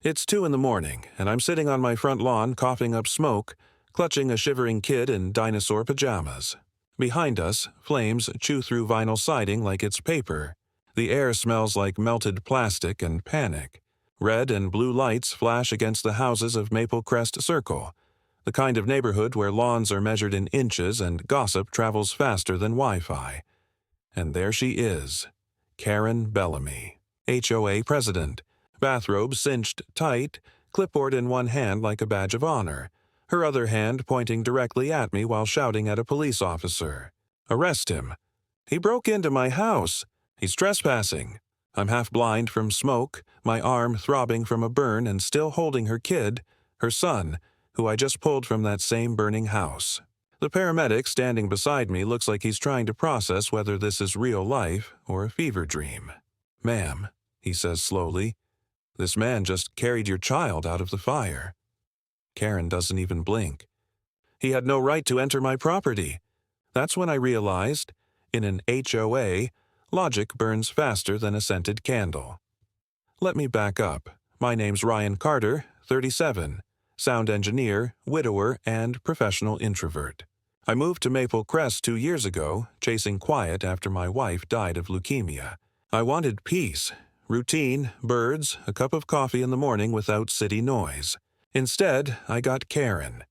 It's 2 in the morning, and I'm sitting on my front lawn coughing up smoke, clutching a shivering kid in dinosaur pajamas. Behind us, flames chew through vinyl siding like it's paper. The air smells like melted plastic and panic. Red and blue lights flash against the houses of Maple Crest Circle, the kind of neighborhood where lawns are measured in inches and gossip travels faster than Wi-Fi. And there she is, Karen Bellamy, HOA president, bathrobe cinched tight, clipboard in one hand like a badge of honor, her other hand pointing directly at me while shouting at a police officer. "Arrest him. He broke into my house. He's trespassing." I'm half blind from smoke, my arm throbbing from a burn and still holding her kid, her son, who I just pulled from that same burning house. The paramedic standing beside me looks like he's trying to process whether this is real life or a fever dream. "Ma'am," he says slowly, "this man just carried your child out of the fire." Karen doesn't even blink. He had no right to enter my property. That's when I realized, in an HOA, logic burns faster than a scented candle. Let me back up. My name's Ryan Carter, 37, sound engineer, widower, and professional introvert. I moved to Maple Crest 2 years ago, chasing quiet after my wife died of leukemia. I wanted peace, routine, birds, a cup of coffee in the morning without city noise. Instead, I got Karen.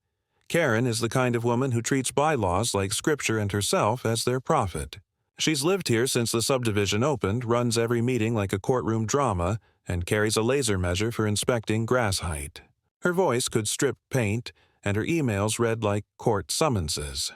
Karen is the kind of woman who treats bylaws like scripture and herself as their prophet. She's lived here since the subdivision opened, runs every meeting like a courtroom drama, and carries a laser measure for inspecting grass height. Her voice could strip paint, and her emails read like court summonses.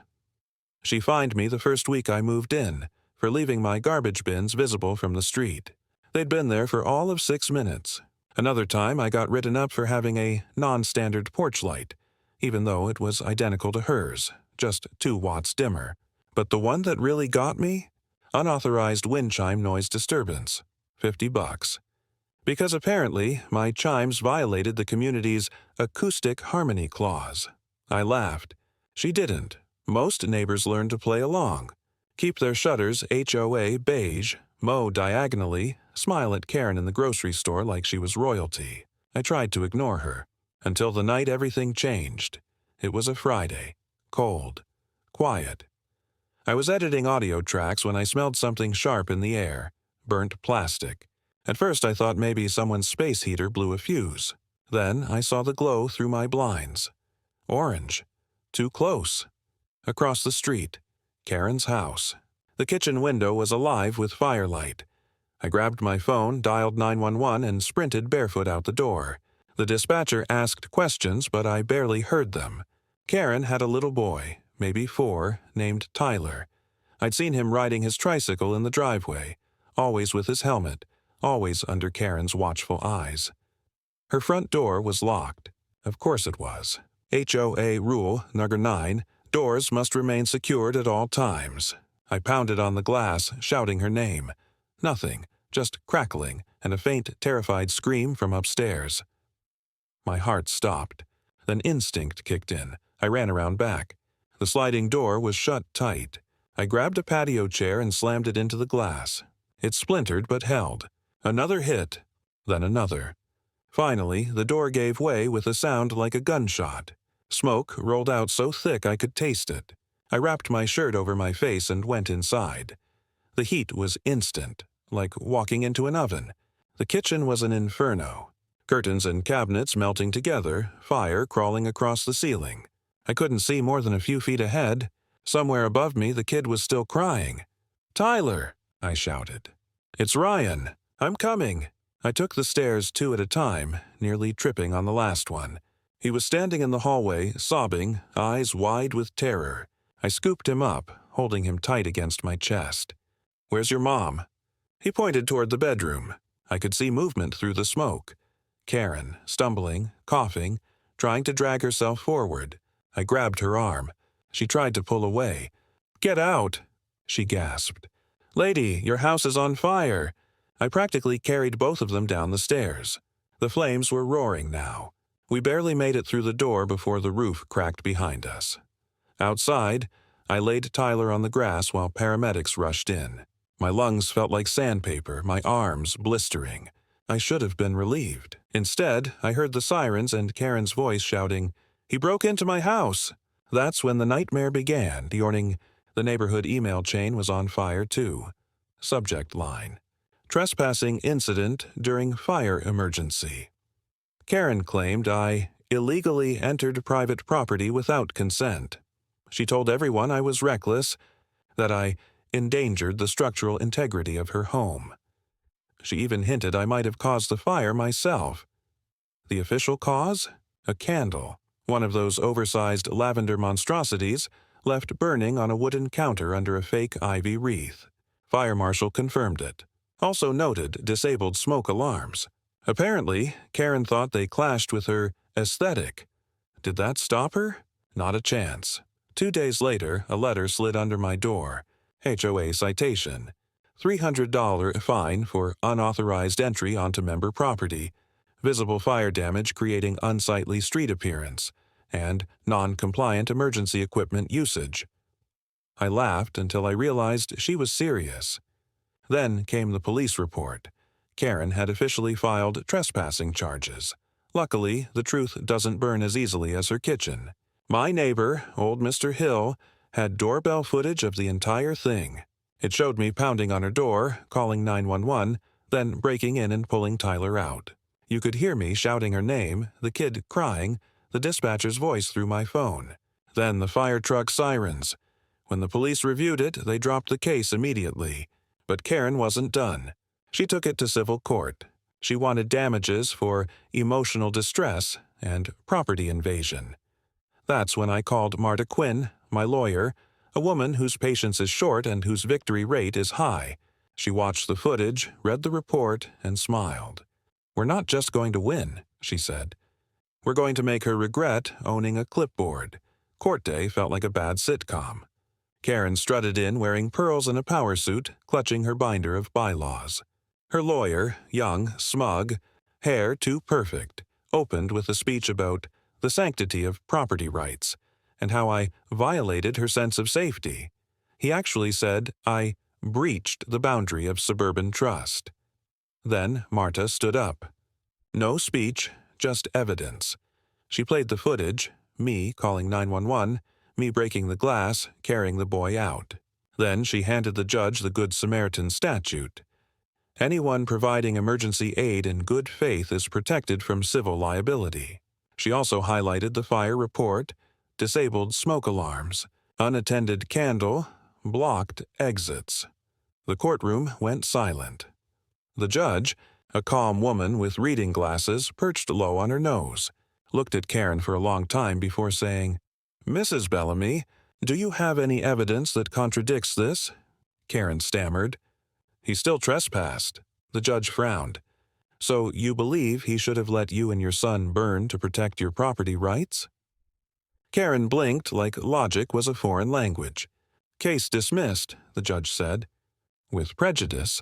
She fined me the first week I moved in for leaving my garbage bins visible from the street. They'd been there for all of 6 minutes. Another time I got written up for having a non-standard porch light, even though it was identical to hers, just 2 watts dimmer. But the one that really got me? Unauthorized wind chime noise disturbance, $50. Because apparently my chimes violated the community's acoustic harmony clause. I laughed. She didn't. Most neighbors learn to play along. Keep their shutters HOA beige, mow diagonally, smile at Karen in the grocery store like she was royalty. I tried to ignore her, until the night everything changed. It was a Friday. Cold. Quiet. I was editing audio tracks when I smelled something sharp in the air. Burnt plastic. At first I thought maybe someone's space heater blew a fuse. Then I saw the glow through my blinds. Orange. Too close. Across the street. Karen's house. The kitchen window was alive with firelight. I grabbed my phone, dialed 911, and sprinted barefoot out the door. The dispatcher asked questions, but I barely heard them. Karen had a little boy, maybe 4, named Tyler. I'd seen him riding his tricycle in the driveway, always with his helmet, always under Karen's watchful eyes. Her front door was locked. Of course it was. HOA Rule Number 9, doors must remain secured at all times. I pounded on the glass, shouting her name. Nothing, just crackling and a faint, terrified scream from upstairs. My heart stopped. Then instinct kicked in. I ran around back. The sliding door was shut tight. I grabbed a patio chair and slammed it into the glass. It splintered but held. Another hit, then another. Finally, the door gave way with a sound like a gunshot. Smoke rolled out so thick I could taste it. I wrapped my shirt over my face and went inside. The heat was instant, like walking into an oven. The kitchen was an inferno. Curtains and cabinets melting together, fire crawling across the ceiling. I couldn't see more than a few feet ahead. Somewhere above me, the kid was still crying. "Tyler!" I shouted. "It's Ryan. I'm coming." I took the stairs 2 at a time, nearly tripping on the last one. He was standing in the hallway, sobbing, eyes wide with terror. I scooped him up, holding him tight against my chest. "Where's your mom?" He pointed toward the bedroom. I could see movement through the smoke. Karen, stumbling, coughing, trying to drag herself forward. I grabbed her arm. She tried to pull away. "Get out!" she gasped. "Lady, your house is on fire!" I practically carried both of them down the stairs. The flames were roaring now. We barely made it through the door before the roof cracked behind us. Outside, I laid Tyler on the grass while paramedics rushed in. My lungs felt like sandpaper, my arms blistering. I should have been relieved. Instead, I heard the sirens and Karen's voice shouting, "He broke into my house!" That's when the nightmare began. The neighborhood email chain was on fire too. Subject line: Trespassing incident during fire emergency. Karen claimed I illegally entered private property without consent. She told everyone I was reckless, that I endangered the structural integrity of her home. She even hinted I might have caused the fire myself. The official cause? A candle, one of those oversized lavender monstrosities left burning on a wooden counter under a fake ivy wreath. Fire marshal confirmed it. Also noted disabled smoke alarms. Apparently, Karen thought they clashed with her aesthetic. Did that stop her? Not a chance. 2 days later, a letter slid under my door. HOA citation. $300 fine for unauthorized entry onto member property, visible fire damage creating unsightly street appearance, and non-compliant emergency equipment usage. I laughed until I realized she was serious. Then came the police report. Karen had officially filed trespassing charges. Luckily, the truth doesn't burn as easily as her kitchen. My neighbor, old Mr. Hill, had doorbell footage of the entire thing. It showed me pounding on her door, calling 911, then breaking in and pulling Tyler out. You could hear me shouting her name, the kid crying, the dispatcher's voice through my phone. Then the fire truck sirens. When the police reviewed it, they dropped the case immediately. But Karen wasn't done. She took it to civil court. She wanted damages for emotional distress and property invasion. That's when I called Marta Quinn, my lawyer, a woman whose patience is short and whose victory rate is high. She watched the footage, read the report, and smiled. "We're not just going to win," she said. "We're going to make her regret owning a clipboard." Court day felt like a bad sitcom. Karen strutted in wearing pearls and a power suit, clutching her binder of bylaws. Her lawyer, young, smug, hair too perfect, opened with a speech about the sanctity of property rights and how I violated her sense of safety. He actually said I breached the boundary of suburban trust. Then Marta stood up. No speech, just evidence. She played the footage, me calling 911, me breaking the glass, carrying the boy out. Then she handed the judge the Good Samaritan statute. Anyone providing emergency aid in good faith is protected from civil liability. She also highlighted the fire report, disabled smoke alarms, unattended candle, blocked exits. The courtroom went silent. The judge, a calm woman with reading glasses perched low on her nose, looked at Karen for a long time before saying, "Mrs. Bellamy, do you have any evidence that contradicts this?" Karen stammered. "He still trespassed." The judge frowned. "So you believe he should have let you and your son burn to protect your property rights?" Karen blinked like logic was a foreign language. "Case dismissed," the judge said. "With prejudice.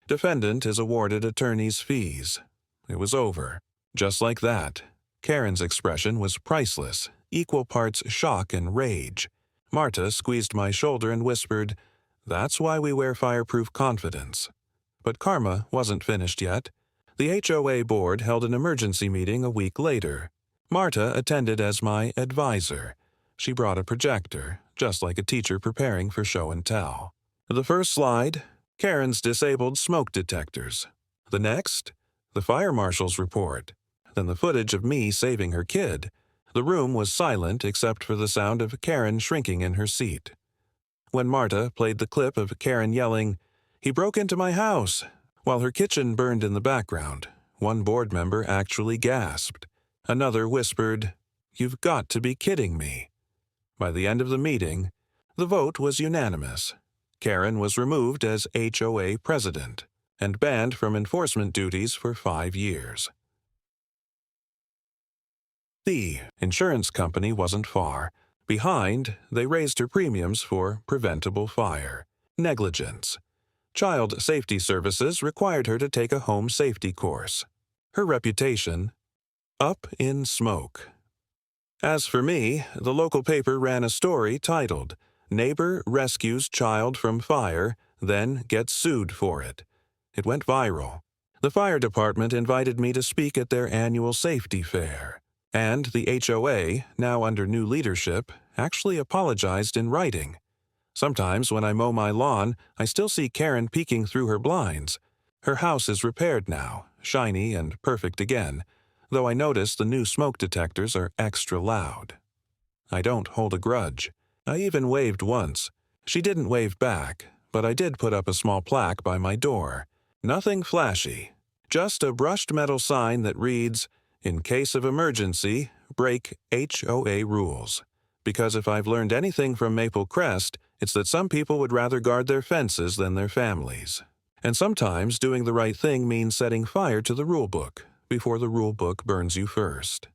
Defendant is awarded attorney's fees." It was over. Just like that. Karen's expression was priceless, equal parts shock and rage. Marta squeezed my shoulder and whispered, "That's why we wear fireproof confidence." But karma wasn't finished yet. The HOA board held an emergency meeting a week later. Marta attended as my advisor. She brought a projector, just like a teacher preparing for show and tell. The first slide, Karen's disabled smoke detectors. The next, the fire marshal's report. Then the footage of me saving her kid. The room was silent except for the sound of Karen shrinking in her seat. When Marta played the clip of Karen yelling, "He broke into my house," while her kitchen burned in the background, one board member actually gasped. Another whispered, "You've got to be kidding me." By the end of the meeting, the vote was unanimous. Karen was removed as HOA president and banned from enforcement duties for 5 years. The insurance company wasn't far. Behind, they raised her premiums for preventable fire. Negligence. Child Safety Services required her to take a home safety course. Her reputation, up in smoke. As for me, the local paper ran a story titled, "Neighbor Rescues Child from Fire, Then Gets Sued for It." It went viral. The fire department invited me to speak at their annual safety fair, and the HOA, now under new leadership, actually apologized in writing. Sometimes when I mow my lawn, I still see Karen peeking through her blinds. Her house is repaired now, shiny and perfect again, though I notice the new smoke detectors are extra loud. I don't hold a grudge. I even waved once. She didn't wave back, but I did put up a small plaque by my door. Nothing flashy, just a brushed metal sign that reads, "In case of emergency, break HOA rules." Because if I've learned anything from Maple Crest, it's that some people would rather guard their fences than their families. And sometimes doing the right thing means setting fire to the rule book before the rule book burns you first.